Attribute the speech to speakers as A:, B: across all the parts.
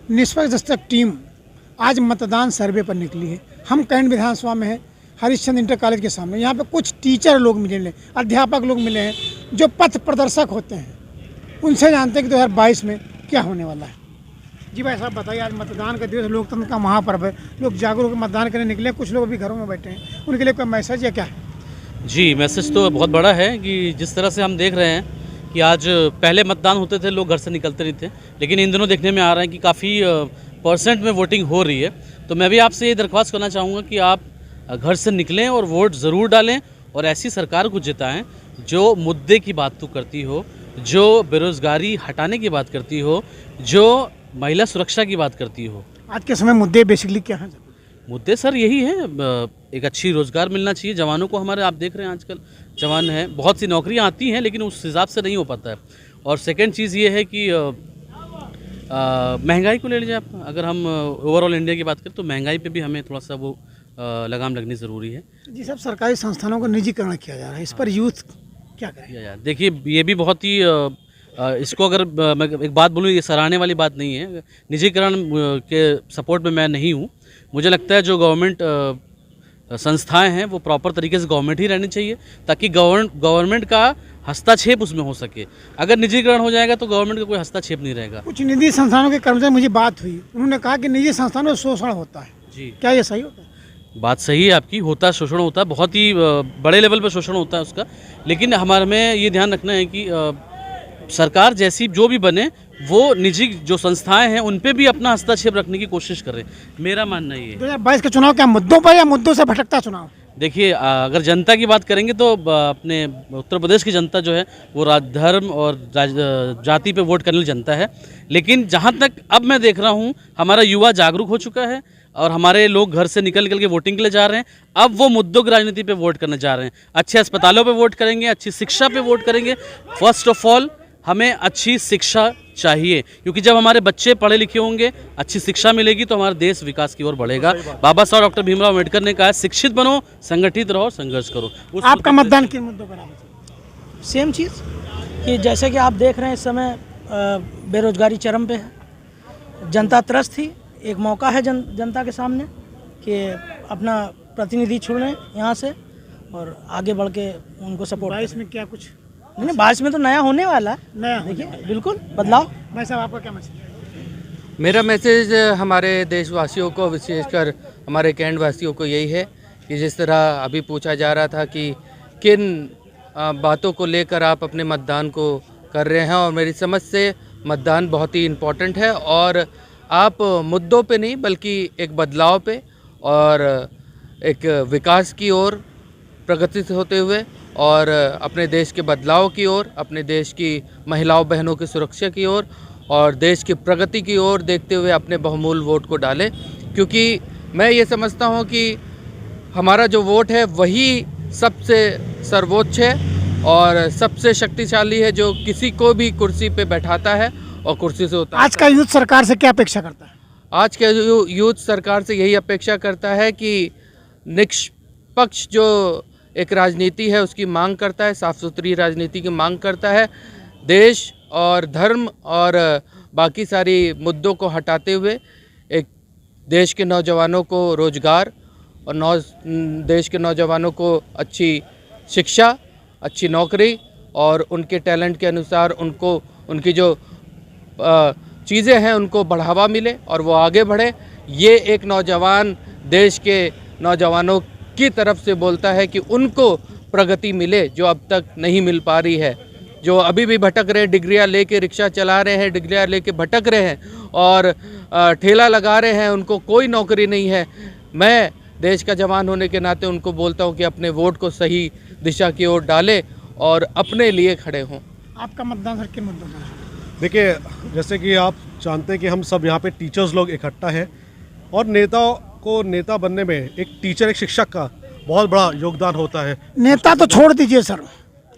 A: निष्पक्ष टीम आज मतदान सर्वे पर निकली है। हम कैंट विधानसभा में हैं, हरिश्चंद्र इंटर कॉलेज के सामने। यहाँ पे कुछ टीचर लोग मिले, अध्यापक लोग मिले हैं जो पथ प्रदर्शक होते हैं। उनसे जानते हैं कि 2022 में क्या होने वाला है। जी भाई साहब बताइए, आज मतदान का दिवस, लोकतंत्र का महापर्व है, लोग जागरूक मतदान करने निकले, कुछ लोग अभी घरों में बैठे हैं, उनके लिए कोई मैसेज या क्या है?
B: जी, मैसेज तो बहुत बड़ा है कि जिस तरह से हम देख रहे हैं कि आज पहले मतदान होते थे, लोग घर से निकलते नहीं थे, लेकिन इन दिनों देखने में आ रहा है कि काफ़ी % में वोटिंग हो रही है। तो मैं भी आपसे ये दरख्वास्त करना चाहूँगा कि आप घर से निकलें और वोट ज़रूर डालें और ऐसी सरकार को जिताएं जो मुद्दे की बात तो करती हो, जो बेरोज़गारी हटाने की बात करती हो, जो महिला सुरक्षा की बात करती हो।
A: आज के समय मुद्दे बेसिकली क्या हैं?
B: मुद्दे सर यही है, एक अच्छी रोज़गार मिलना चाहिए जवानों को। हमारे आप देख रहे हैं आजकल जवान हैं, बहुत सी नौकरियां आती हैं लेकिन उस हिसाब से नहीं हो पाता है। और सेकंड चीज़ ये है कि महंगाई को ले लीजिए आप। अगर हम ओवरऑल इंडिया की बात करें तो महंगाई पे भी हमें थोड़ा सा वो लगाम लगनी ज़रूरी है।
A: जी सब सरकारी संस्थानों का निजीकरण किया जा रहा है, इस पर यूथ क्या करें?
B: यार देखिए, ये भी बहुत ही इसको अगर मैं एक बात बोलूँ, ये सराहने वाली बात नहीं है। निजीकरण के सपोर्ट में मैं नहीं हूँ। मुझे लगता है जो गवर्नमेंट संस्थाएं हैं वो प्रॉपर तरीके से गवर्नमेंट ही रहनी चाहिए, ताकि गवर्नमेंट का हस्तक्षेप उसमें हो सके। अगर निजीकरण हो जाएगा तो गवर्नमेंट का कोई हस्तक्षेप नहीं रहेगा।
A: कुछ निजी संस्थानों के कर्मचारी, मुझे बात हुई, उन्होंने कहा कि निजी संस्थानों में शोषण होता है।
B: जी,
A: क्या ये सही होता है?
B: बात सही है आपकी, होता है, शोषण होता है, बहुत ही बड़े लेवल पर शोषण होता है उसका। लेकिन हमारे में ये ध्यान रखना है कि सरकार जैसी जो भी बने, वो निजी जो संस्थाएं हैं उन पे भी अपना हस्तक्षेप रखने की कोशिश करें। मेरा मानना ये है।
A: 2022 का चुनाव क्या मुद्दों पर या मुद्दों से भटकता चुनाव?
B: देखिए, अगर जनता की बात करेंगे तो अपने उत्तर प्रदेश की जनता जो है वो धर्म और जाति पे वोट करने वाली जनता है। लेकिन जहाँ तक अब मैं देख रहा हूँ, हमारा युवा जागरूक हो चुका है और हमारे लोग घर से निकल के वोटिंग के लिए जा रहे हैं। अब वो मुद्दों की राजनीति पे वोट करने जा रहे हैं। अच्छे अस्पतालों पे वोट करेंगे, अच्छी शिक्षा पे वोट करेंगे। फर्स्ट ऑफ ऑल हमें अच्छी शिक्षा चाहिए, क्योंकि जब हमारे बच्चे पढ़े लिखे होंगे, अच्छी शिक्षा मिलेगी तो हमारा देश विकास की ओर बढ़ेगा। बाबा साहब डॉक्टर भीमराव अम्बेडकर ने कहा, शिक्षित बनो, संगठित रहो, संघर्ष करो।
A: आपका मतदान किन मुद्दों पर है?
C: सेम चीज़ कि जैसे कि आप देख रहे हैं इस समय बेरोजगारी चरम पे है, जनता त्रस्त थी। एक मौका है जनता के सामने कि अपना प्रतिनिधि चुनें यहाँ से और आगे बढ़ के उनको सपोर्ट।
A: 22 में क्या कुछ
C: नहीं, 22 में तो नया होने वाला है,
A: नया
C: देखिए बिल्कुल बदलाव।
A: भाई साहब आपका क्या मैसेज?
D: मेरा मैसेज हमारे देशवासियों को, विशेषकर हमारे कैंट वासियों को यही है कि जिस तरह अभी पूछा जा रहा था कि किन बातों को लेकर आप अपने मतदान को कर रहे हैं, और मेरी समझ से मतदान बहुत ही इम्पोर्टेंट है। और आप मुद्दों पे नहीं बल्कि एक बदलाव पे और एक विकास की ओर प्रगति होते हुए और अपने देश के बदलाव की ओर, अपने देश की महिलाओं बहनों की सुरक्षा की ओर और देश की प्रगति की ओर देखते हुए अपने बहुमूल्य वोट को डालें। क्योंकि मैं ये समझता हूँ कि हमारा जो वोट है वही सबसे सर्वोच्च है और सबसे शक्तिशाली है, जो किसी को भी कुर्सी पे बैठाता है और कुर्सी से उतारता है।
A: आज का यूथ सरकार से क्या अपेक्षा करता है?
D: आज के यूथ सरकार से यही अपेक्षा करता है कि निष्पक्ष जो एक राजनीति है उसकी मांग करता है, साफ़ सुथरी राजनीति की मांग करता है। देश और धर्म और बाकी सारी मुद्दों को हटाते हुए एक देश के नौजवानों को रोज़गार और देश के नौजवानों को अच्छी शिक्षा, अच्छी नौकरी और उनके टैलेंट के अनुसार उनको उनकी जो चीज़ें हैं उनको बढ़ावा मिले और वो आगे बढ़े। ये एक नौजवान देश के नौजवानों की तरफ से बोलता है कि उनको प्रगति मिले जो अब तक नहीं मिल पा रही है, जो अभी भी भटक रहे हैं, डिग्रियां लेके रिक्शा चला रहे हैं, डिग्रियां लेके भटक रहे हैं और ठेला लगा रहे हैं, उनको कोई नौकरी नहीं है। मैं देश का जवान होने के नाते उनको बोलता हूं कि अपने वोट को सही दिशा की ओर डालें और अपने लिए खड़े हों।
A: आपका मतदान सर किन मुद्दों पर है?
E: देखिए, जैसे कि आप जानते हैं कि हम सब यहाँ पे टीचर्स लोग इकट्ठा हैं और नेताओं को नेता बनने में एक टीचर, एक शिक्षक का बहुत बड़ा योगदान होता है।
A: नेता तो छोड़ दीजिए सर,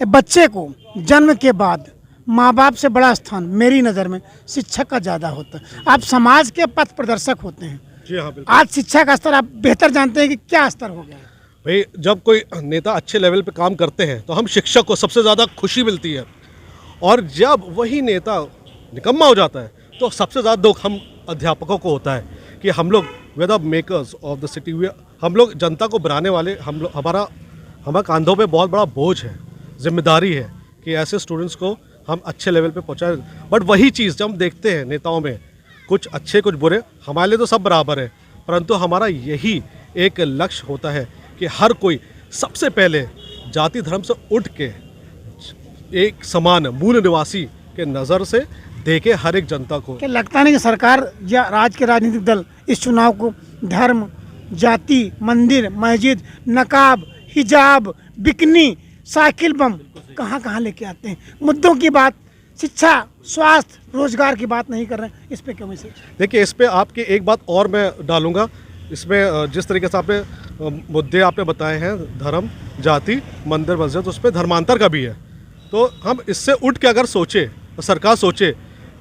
A: बच्चे को जन्म के बाद माँ बाप से बड़ा स्थान मेरी नज़र में शिक्षक का ज़्यादा होता है। आप समाज के पथ प्रदर्शक होते हैं।
E: जी हाँ, बिल्कुल।
A: आज शिक्षा का स्तर आप बेहतर जानते हैं कि क्या स्तर हो गया है।
E: भाई, जब कोई नेता अच्छे लेवल पे काम करते हैं तो हम शिक्षक को सबसे ज़्यादा खुशी मिलती है, और जब वही नेता निकम्मा हो जाता है तो सबसे ज़्यादा दुख हम अध्यापकों को होता है कि हम लोग we are the makers of the city, हम लोग जनता को बनाने वाले, हम लोग हमारा कांधों पे बहुत बड़ा बोझ है, जिम्मेदारी है कि ऐसे स्टूडेंट्स को हम अच्छे लेवल पे पहुंचाएं। बट वही चीज़ जब हम देखते हैं नेताओं में कुछ अच्छे कुछ बुरे, हमारे लिए तो सब बराबर है, परंतु हमारा यही एक लक्ष्य होता है कि हर कोई सबसे पहले जाति धर्म से उठ के एक समान मूल निवासी के नज़र से देखे हर एक जनता को।
A: क्या लगता नहीं कि सरकार या राज्य के राजनीतिक दल इस चुनाव को धर्म, जाति, मंदिर, मस्जिद, नकाब, हिजाब, बिकनी, साइकिल बम कहाँ कहाँ लेके आते हैं? मुद्दों की बात, शिक्षा, स्वास्थ्य, रोजगार की बात नहीं कर रहे हैं, इस पे क्यों मैसेज?
E: देखिए, इस पे आपकी एक बात और मैं डालूंगा, इसमें जिस तरीके से आपने मुद्दे आपने बताए हैं, धर्म, जाति, मंदिर, मस्जिद, तो उस पर धर्मांतर का भी है। तो हम इससे उठ के अगर सोचे, सरकार सोचे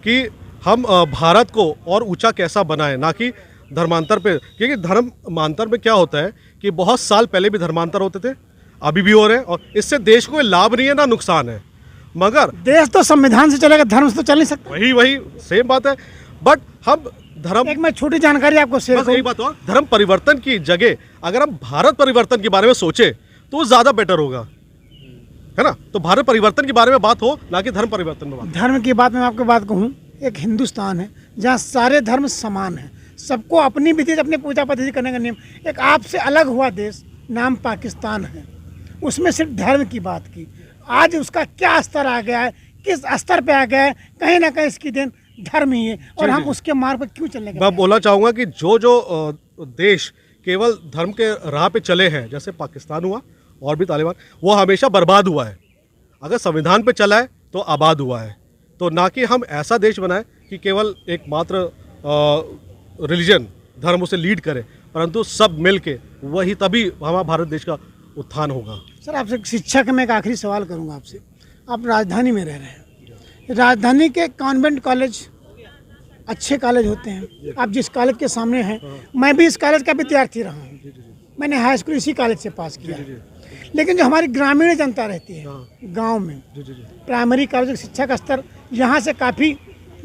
E: कि हम भारत को और ऊंचा कैसा बनाएं, ना कि धर्मांतर पे, क्योंकि धर्मांतर में क्या होता है कि बहुत साल पहले भी धर्मांतर होते थे, अभी भी हो रहे हैं, और इससे देश को कोई लाभ नहीं है ना नुकसान है। मगर
A: देश तो संविधान से चलेगा, धर्म से तो चल नहीं सकता।
E: वही सेम बात है। बट हम धर्म,
A: एक मैं छोटी जानकारी आपको शेयर
E: बस यही बात और धर्म परिवर्तन की जगह अगर हम भारत परिवर्तन के बारे में सोचे तो वो ज़्यादा बेटर होगा, है ना? तो भारत परिवर्तन के बारे में बात हो, ना कि धर्म परिवर्तन में बात।
A: धर्म की बात मैं आपको बात कहूँ, एक हिंदुस्तान है जहाँ सारे धर्म समान हैं, सबको अपनी विधि अपनी पूजा पद्धति करने का नियम। एक आपसे अलग हुआ देश नाम पाकिस्तान है, उसमें सिर्फ धर्म की बात की। आज उसका क्या स्तर आ गया है, किस स्तर पे आ गया है? कहीं ना कहीं इसकी देन धर्म ही है, और हम उसके मार्ग पर क्यों चलने?
E: मैं बोलना चाहूँगा कि जो देश केवल धर्म के राह पे चले हैं, जैसे पाकिस्तान हुआ और भी तालिबान, वो हमेशा बर्बाद हुआ है। अगर संविधान पे चला है तो आबाद हुआ है। तो ना कि हम ऐसा देश बनाए कि केवल एकमात्र रिलीजन, धर्म उसे लीड करे, परंतु सब मिल के, वही तभी हमारा भारत देश का उत्थान होगा।
A: सर, आपसे शिक्षा का मैं एक आखिरी सवाल करूंगा आपसे। आप राजधानी में रह रहे हैं, राजधानी के कॉन्वेंट कॉलेज अच्छे कॉलेज होते हैं। आप जिस कॉलेज के सामने हैं, मैं भी इस कॉलेज का विद्यार्थी रहा हूँ, मैंने हाई स्कूल इसी कॉलेज से पास किया। लेकिन जो हमारी ग्रामीण जनता रहती है गांव में, प्राइमरी कॉलेज की शिक्षा का स्तर यहाँ से काफ़ी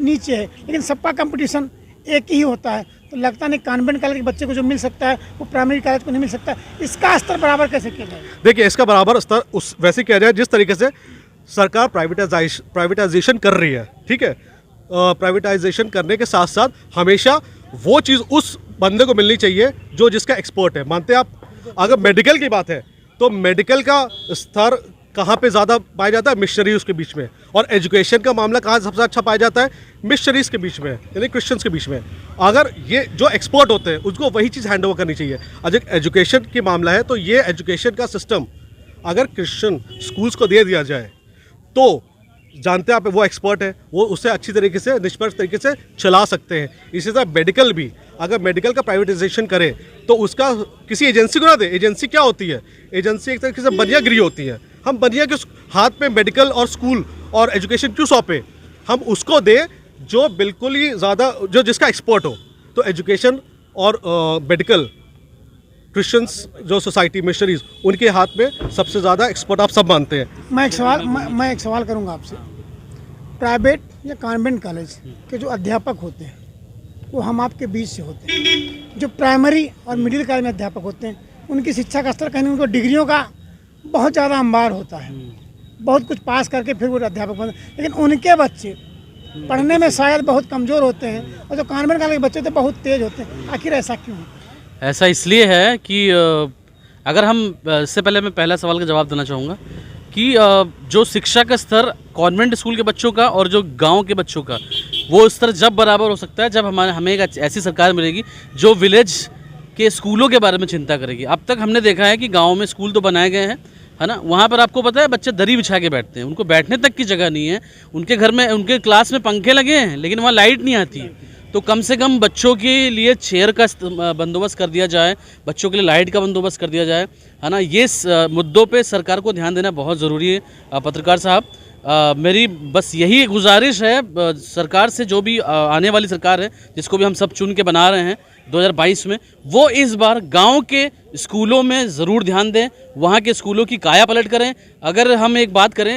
A: नीचे है, लेकिन सबका कंपटीशन एक ही होता है। तो लगता नहीं कॉन्वेंट कॉलेज के बच्चे को जो मिल सकता है वो प्राइमरी कॉलेज को नहीं मिल सकता। इसका स्तर बराबर कैसे किया जाए?
E: देखिए, इसका बराबर स्तर उस वैसे किया जाए जिस तरीके से सरकार प्राइवेटाइजेशन कर रही है, ठीक है? प्राइवेटाइजेशन करने के साथ साथ हमेशा वो चीज़ उस बंदे को मिलनी चाहिए जो जिसका एक्सपर्ट है। मानते हैं आप, अगर मेडिकल की बात है तो मेडिकल का स्तर कहाँ पे ज़्यादा पाया जाता है? मिशनरीज के बीच में। और एजुकेशन का मामला कहाँ सबसे अच्छा पाया जाता है? मिशनरीज के बीच में, यानी क्रिश्चियंस के बीच में। अगर ये जो एक्सपर्ट होते हैं उसको वही चीज़ हैंड ओवर करनी चाहिए। अगर एजुकेशन की मामला है तो ये एजुकेशन का सिस्टम अगर क्रिश्चियन स्कूल्स को दे दिया जाए तो जानते हैं आप, वो एक्सपर्ट है, वो उसे अच्छी तरीके से, निष्पक्ष तरीके से चला सकते हैं। इसी तरह मेडिकल भी, अगर मेडिकल का प्राइवेटाइजेशन करे तो उसका किसी एजेंसी को ना दे। एजेंसी क्या होती है? एजेंसी एक तरीके से बनियागिरी होती है। हम बनिया के हाथ में मेडिकल और स्कूल और एजुकेशन क्यों सौंपे? हम उसको दे जो बिल्कुल ही ज़्यादा, जो जिसका एक्सपर्ट हो। तो एजुकेशन और मेडिकल, क्रिश्चियंस जो सोसाइटी, मिशनरीज, उनके हाथ में सबसे ज़्यादा एक्सपर्ट आप सब मानते हैं।
A: मैं एक सवाल करूंगा आपसे। प्राइवेट या कॉन्वेंट कॉलेज के जो अध्यापक होते हैं वो हम आपके बीच से होते हैं। जो प्राइमरी और मिडिल कॉलेज में अध्यापक होते हैं उनकी शिक्षा का स्तर कहीं उनको डिग्रियों का बहुत ज़्यादा अंबार होता है, बहुत कुछ पास करके फिर वो अध्यापक बनते हैं। लेकिन उनके बच्चे पढ़ने में शायद बहुत कमज़ोर होते हैं, और जो कॉन्वेंट कॉलेज के बच्चे तो बहुत तेज़ होते हैं। आखिर ऐसा क्यों है?
B: ऐसा इसलिए है कि अगर हम, इससे पहले मैं पहला सवाल का जवाब देना चाहूँगा कि जो शिक्षा का स्तर कॉन्वेंट स्कूल के बच्चों का और जो गांव के बच्चों का, वो स्तर जब बराबर हो सकता है जब हमें एक ऐसी सरकार मिलेगी जो विलेज के स्कूलों के बारे में चिंता करेगी। अब तक हमने देखा है कि गाँव में स्कूल तो बनाए गए हैं, है ना, वहाँ पर आपको पता है बच्चे दरी बिछा के बैठते हैं, उनको बैठने तक की जगह नहीं है। उनके घर में, उनके क्लास में पंखे लगे हैं लेकिन वहाँ लाइट नहीं आती है। तो कम से कम बच्चों के लिए चेयर का बंदोबस्त कर दिया जाए, बच्चों के लिए लाइट का बंदोबस्त कर दिया जाए, है ना। ये मुद्दों पे सरकार को ध्यान देना बहुत ज़रूरी है। पत्रकार साहब, मेरी बस यही गुजारिश है सरकार से, जो भी आने वाली सरकार है जिसको भी हम सब चुन के बना रहे हैं 2022 में, वो इस बार गांव के स्कूलों में ज़रूर ध्यान दें, वहाँ के स्कूलों की काया पलट करें। अगर हम एक बात करें,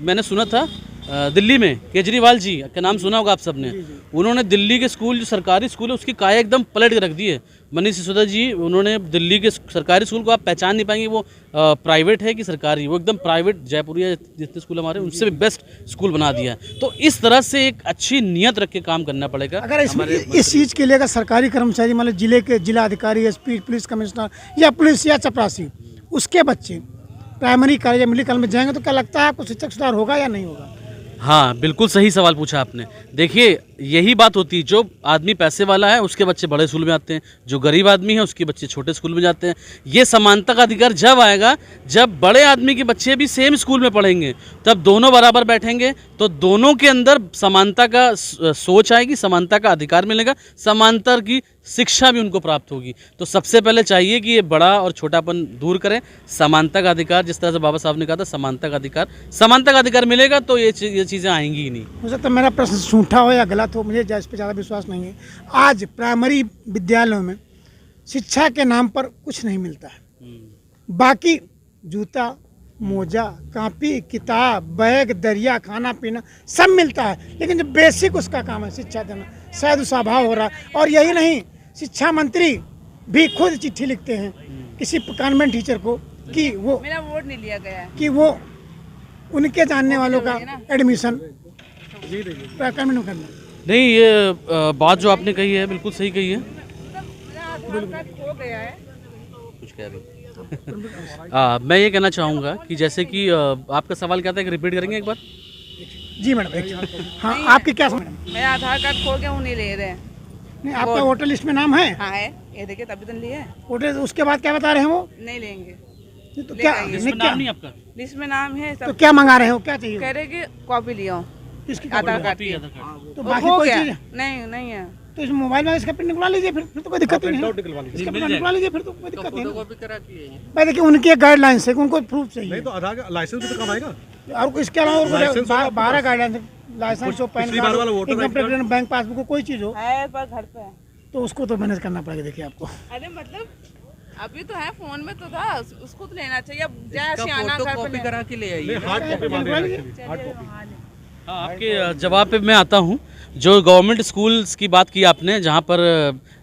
B: मैंने सुना था दिल्ली में केजरीवाल जी का नाम सुना होगा आप सबने, उन्होंने दिल्ली के स्कूल जो सरकारी स्कूल है उसकी काया एकदम पलट के रख दी है। मनीष सिसोदिया जी, उन्होंने दिल्ली के सरकारी स्कूल को आप पहचान नहीं पाएंगे वो प्राइवेट है कि सरकारी, वो एकदम प्राइवेट, जयपुरिया जितने स्कूल हमारे उनसे भी बेस्ट स्कूल बना दिया है। तो इस तरह से एक अच्छी नीयत रख के काम करना पड़ेगा।
A: अगर इस चीज़ के लिए अगर सरकारी कर्मचारी मतलब जिले के जिला अधिकारी, एसपी, पुलिस कमिश्नर या पुलिस या चपरासी, उसके बच्चे प्राइमरी कॉलेज या मिडिल कॉलेज में जाएंगे तो क्या लगता है आपको शिक्षक सुधार होगा या नहीं होगा?
B: हाँ, बिल्कुल सही सवाल पूछा आपने। देखिए, यही बात होती है, जो आदमी पैसे वाला है उसके बच्चे बड़े स्कूल में आते हैं, जो गरीब आदमी है उसके बच्चे छोटे स्कूल में जाते हैं। ये समानता का अधिकार जब आएगा जब बड़े आदमी के बच्चे भी सेम स्कूल में पढ़ेंगे, तब दोनों बराबर बैठेंगे, तो दोनों के अंदर समानता का सोच आएगी, समानता का अधिकार मिलेगा, समांतर की शिक्षा भी उनको प्राप्त होगी। तो सबसे पहले चाहिए कि ये बड़ा और छोटापन दूर करें, समानता का अधिकार, जिस तरह से बाबा साहब ने कहा था समानता का अधिकार मिलेगा तो ये चीज़ें आएंगी ही नहीं।
A: हो सकता है मेरा प्रश्न झूठा हो या गलत हो, मुझे इस पर ज़्यादा विश्वास नहीं है। आज प्राइमरी विद्यालयों में शिक्षा के नाम पर कुछ नहीं मिलता है, बाकी जूता, मोजा, कापी, किताब, बैग, दरिया, खाना पीना सब मिलता है, लेकिन जो बेसिक उसका काम है शिक्षा देना, शायद उसका अभाव हो रहा है। और यही नहीं, शिक्षा मंत्री भी खुद चिट्ठी लिखते हैं किसी कॉन्वेंट टीचर को कि वो
F: मेरा वोट नहीं लिया गया है,
A: कि वो उनके जानने वालों का एडमिशन कॉन्वेंट में करना।
B: नहीं, ये बात जो आपने कही है बिल्कुल सही कही है।
F: मेरा आधार कार्ड खो गया है।
B: कुछ कह रही मैं ये कहना चाहूँगा कि जैसे कि आपका सवाल क्या था, एक रिपीट करेंगे एक बार?
A: जी मैडम, हाँ आपकी क्या मैडम?
F: मेरा आधार कार्ड खो गया, वो नहीं ले रहे हैं।
A: नहीं, आपका वोटर लिस्ट में नाम है?
F: हाँ है, ये देखिए तभी तो लिए है।
A: वोटर, उसके बाद क्या बता रहे हैं वो?
F: नहीं लेंगे।
A: तो क्या
B: इसमें नाम नहीं आपका?
F: लिस्ट में नाम है
A: तो
F: सब।
A: क्या मंगा रहे हो, क्या चाहिए?
F: कह रहे कि कॉपी लियो
A: किसकी
F: आधार कार्ड
B: कॉपी
F: की।
B: आधार कार्ड।
A: तो
F: वो
A: बाकी
F: हो
A: कोई
F: गया?
A: चीज
F: नहीं है।
A: तो इस मोबाइल में इसका प्रिंट निकलवा लीजिए, फिर तो कोई दिक्कत नहीं है। इसका प्रिंट निकलवा लीजिए, फिर तो कोई दिक्कत नहीं है।
D: फोटोकॉपी करा के
A: भाई देखिए, उनकी एक गाइडलाइन है, उनको प्रूफ चाहिए।
E: नहीं तो आधार का लाइसेंस भी तो काम आएगा।
A: और इसके अलावा और
E: लाइसेंस होगा
A: 12 गाइडलाइन, लाइसेंस हो, पैन
E: पिछली बार वाला
A: card,
E: voter
A: income tax, bank passbook, कोई चीज हो
F: है पर घर पे है।
A: तो उसको तो मैनेज करना पड़ेगा। देखिए आपको
F: अरे मतलब अभी तो है, फोन में तो था, उसको तो लेना चाहिए। अब जैसे आना घर पे
D: फोटोकॉपी करा के ले आइए।
E: हार्ड कॉपी मांग रहे हैं।
B: हाँ, आपके जवाब पे मैं आता हूँ। जो गवर्नमेंट स्कूल्स की बात की आपने, जहाँ पर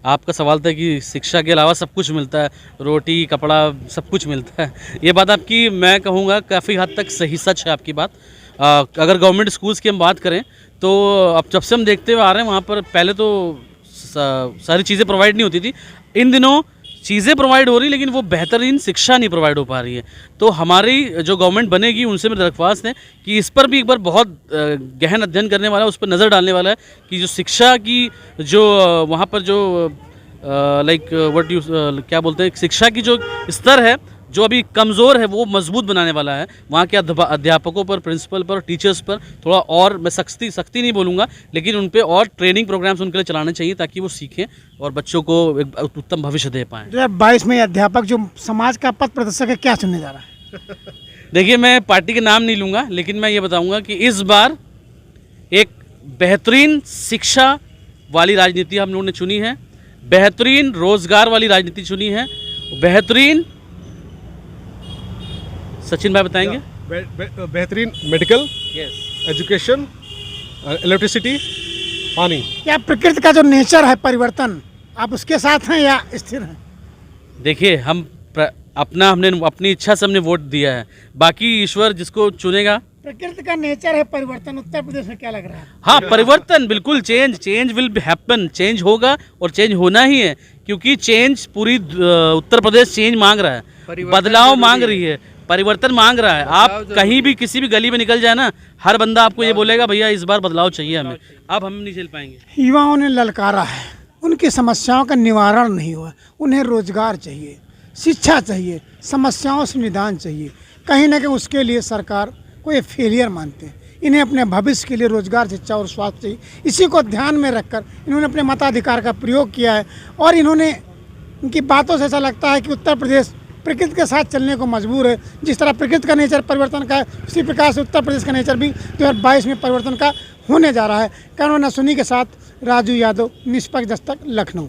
B: आपका सवाल था कि शिक्षा के अलावा सब कुछ मिलता है, रोटी, कपड़ा, सब कुछ मिलता है, ये बात आपकी मैं कहूँगा काफ़ी हद तक सही सच है आपकी बात। अगर गवर्नमेंट स्कूल्स की हम बात करें तो अब जब से हम देखते हुए आ रहे हैं, वहाँ पर पहले तो सारी चीज़ें प्रोवाइड नहीं होती थी। इन दिनों चीज़ें प्रोवाइड हो रही, लेकिन वो बेहतरीन शिक्षा नहीं प्रोवाइड हो पा रही है। तो हमारी जो गवर्नमेंट बनेगी उनसे मेरी दरख्वास्त है कि इस पर भी एक बार बहुत गहन अध्ययन करने वाला है, उस पर नज़र डालने वाला है कि जो शिक्षा की जो वहाँ पर जो क्या बोलते हैं, शिक्षा की जो स्तर है जो अभी कमज़ोर है वो मजबूत बनाने वाला है। वहाँ के अध्यापकों पर, प्रिंसिपल पर, टीचर्स पर थोड़ा और, मैं सख्ती नहीं बोलूँगा, लेकिन उन पे और ट्रेनिंग प्रोग्राम्स उनके लिए चलाने चाहिए ताकि वो सीखें और बच्चों को एक उत्तम भविष्य दे पाएँ।
A: 2022 में अध्यापक जो समाज का पथ प्रदर्शक है, क्या चुनने जा रहा है?
B: देखिए, मैं पार्टी के नाम नहीं लूँगा, लेकिन मैं ये बताऊँगा कि इस बार एक बेहतरीन शिक्षा वाली राजनीति हम लोगों ने चुनी है, बेहतरीन रोज़गार वाली राजनीति चुनी है, बेहतरीन, सचिन भाई बताएंगे,
E: बेहतरीन मेडिकल, एजुकेशन, इलेक्ट्रिसिटी, पानी।
A: क्या प्रकृति का जो नेचर है परिवर्तन, आप उसके साथ हैं या स्थिर हैं?
B: देखिए, हमने अपनी इच्छा से हमने वोट दिया है, बाकी ईश्वर जिसको चुनेगा।
A: प्रकृति का नेचर है परिवर्तन, उत्तर प्रदेश में क्या लग रहा है?
B: हाँ, परिवर्तन बिल्कुल, चेंज विल हैपन, चेंज होगा और चेंज होना ही है, क्योंकि चेंज पूरी उत्तर प्रदेश चेंज मांग रहा है, बदलाव मांग रही है, परिवर्तन मांग रहा है। आप कहीं भी किसी भी गली में निकल जाए ना, हर बंदा आपको ये बोलेगा भैया इस बार बदलाव चाहिए हमें, अब हम नहीं झेल पाएंगे।
A: युवाओं ने ललकारा है, उनकी समस्याओं का निवारण नहीं हुआ, उन्हें रोजगार चाहिए, शिक्षा चाहिए, समस्याओं से निदान चाहिए। कहीं ना कहीं उसके लिए सरकार को ये फेलियर मानते हैं। इन्हें अपने भविष्य के लिए रोजगार, शिक्षा और स्वास्थ्य चाहिए। इसी को ध्यान में रखकर इन्होंने अपने मताधिकार का प्रयोग किया है और इन्होंने, इनकी बातों से ऐसा लगता है कि उत्तर प्रदेश प्रकृति के साथ चलने को मजबूर है। जिस तरह प्रकृति का नेचर परिवर्तन का है, उसी प्रकार से उत्तर प्रदेश का नेचर भी 2022 में परिवर्तन का होने जा रहा है। कैमरा नसुनी के साथ राजू यादव, निष्पक्ष दस्तक, लखनऊ।